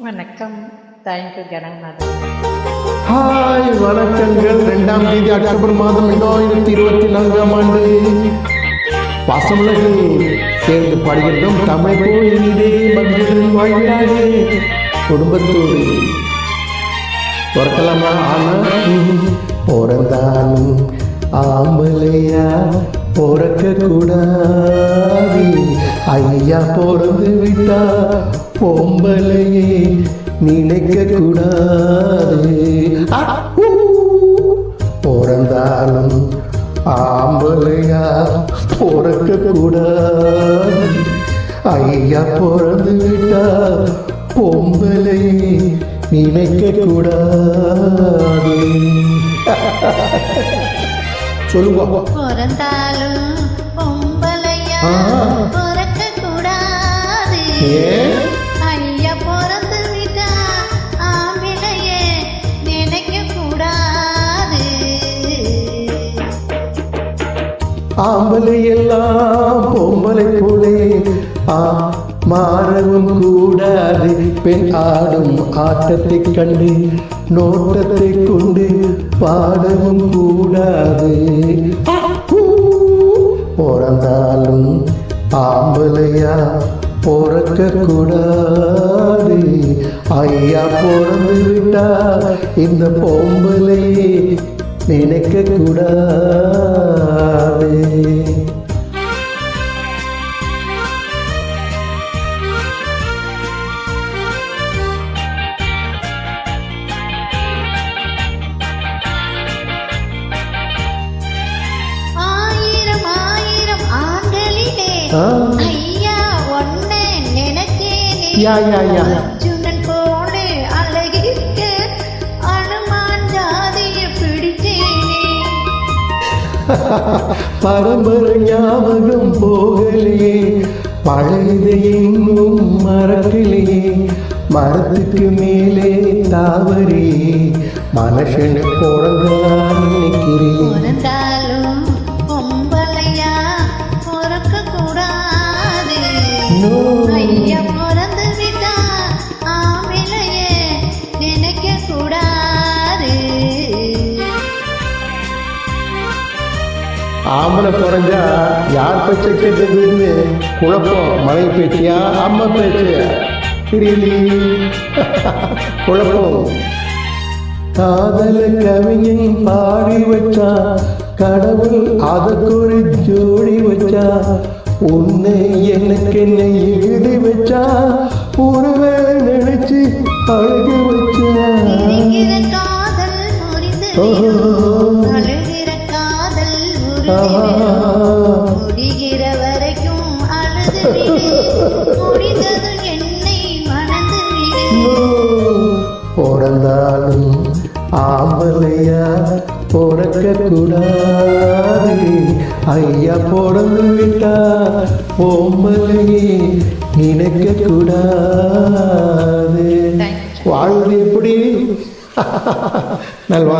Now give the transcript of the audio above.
வணக்கம். Thank you Gananathan. Hi, வணக்கங்கள். 2ஆம் தேதி அக்டோபர் மாதம் 2024ஆம் ஆண்டு பாசமுலகு சேர்ந்து பாடுகின்றோம். தமிழ் போல் இனிதே மக்களின் வாழ்விலாகே குடும்பத்தோடு பிறக்கலாமா? ஆனா பிறந்தாலும் ஆம்பளையா பிறக்க கூடாது. ஐயா பிறந்து விட்டா பொம்பளையே நினைக்க கூடாது. பிறந்தாலும் ஆம்பளையா பிறக்க கூடாது. ஐயா பிறந்து விட்டா பொம்பளையே நினைக்க கூடாது. சொல்லுவா. பிறந்தாலும் பொம்பளையா பிறக்க கூடாது. ஐயா பிறந்து விட்டா ஆம்பளையே நினைக்க கூடாது. ஆம்பளை எல்லாம் பொம்பளை போலே மாறவும் கூடாது. பெண் ஆடும் ஆட்டத்தை கண்டு நோட்டத்தை கொண்டு பாடவும் கூடாது. பிறந்தாலும் ஆம்பளையா பிறக்க கூடாது. ஐயா பிறந்து விட்டா இந்த பொம்பளையே நினைக்க கூடாது. ஐயா ஒன்ன நினைச்சேனே. அர்ஜுனன் போல அழகிக்க அனுமான் ஜாதிய பிடிச்சேனே. பரம்பரை ஞாபகம் போகலையே, பழையதை இன்னும் மறக்கலையே. மரத்துக்கு மேலே தாவரி மனுஷன் பிறந்தான் நினைக்கிறேன். பிறந்தாலும் பொம்பளையா பிறக்க கூடாது. ஐயா பிறந்து விட்டா ஆம்பளையே நினைக்க கூடாது. ஆம்பளை பிறந்தா யார் பேச்சை கேட்டதுன்னு குழப்பம். மலை பேச்சியா அம்மா பேச்சியா தெரியலையே, குழப்பம். காதல கவிஞன் பாடி வச்சா, கடவுள் அதற்கு ஒரு ஜோடி வச்சா. உன்னை எனக்கு என்னை எழுதி வச்சா, ஒருவேளை நினைச்சு அழகு வச்சா. காதல் முறிந்து அழுகிற காதல் முடிகிற வரைக்கும் அழுது முடிந்தது என்னை மணந்து விடு. பிறந்தாலும் ஆம்பளையா பிறக்க கூடாது. ஐயா பிறந்து விட்டா பொம்பளையே நினைக்க கூடாது. வாழ்வு எப்படி நல்வா.